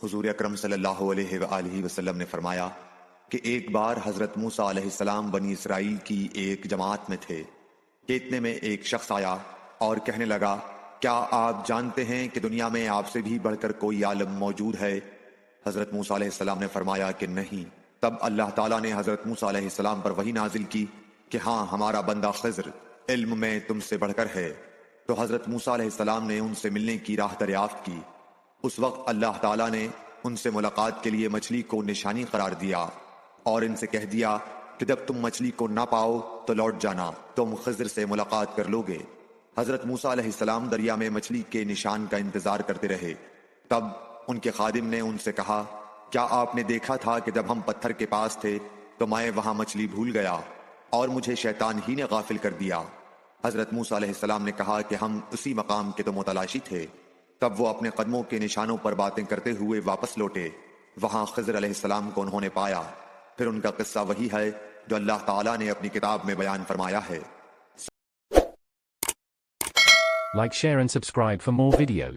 حضور اکرم صلی اللہ علیہ وآلہ وسلم نے فرمایا کہ ایک بار حضرت موسیٰ علیہ السلام بنی اسرائیل کی ایک جماعت میں تھے کہ اتنے میں ایک شخص آیا اور کہنے لگا، کیا آپ جانتے ہیں کہ دنیا میں آپ سے بھی بڑھ کر کوئی عالم موجود ہے؟ حضرت موسیٰ علیہ السلام نے فرمایا کہ نہیں۔ تب اللہ تعالیٰ نے حضرت موسیٰ علیہ السلام پر وحی نازل کی کہ ہاں، ہمارا بندہ خضر علم میں تم سے بڑھ کر ہے۔ تو حضرت موسیٰ علیہ السلام نے ان سے ملنے کی راہ دریافت کی۔ اس وقت اللہ تعالیٰ نے ان سے ملاقات کے لیے مچھلی کو نشانی قرار دیا اور ان سے کہہ دیا کہ جب تم مچھلی کو نہ پاؤ تو لوٹ جانا، تم خضر سے ملاقات کر لوگے۔ حضرت موسیٰ علیہ السلام دریا میں مچھلی کے نشان کا انتظار کرتے رہے۔ تب ان کے خادم نے ان سے کہا، کیا آپ نے دیکھا تھا کہ جب ہم پتھر کے پاس تھے تو میں وہاں مچھلی بھول گیا اور مجھے شیطان ہی نے غافل کر دیا؟ حضرت موسیٰ علیہ السلام نے کہا کہ ہم اسی مقام کے تو متلاشی تھے۔ تب وہ اپنے قدموں کے نشانوں پر باتیں کرتے ہوئے واپس لوٹے۔ وہاں خضر علیہ السلام کو انہوں نے پایا۔ پھر ان کا قصہ وہی ہے جو اللہ تعالیٰ نے اپنی کتاب میں بیان فرمایا ہے۔ Like, share and subscribe for more videos.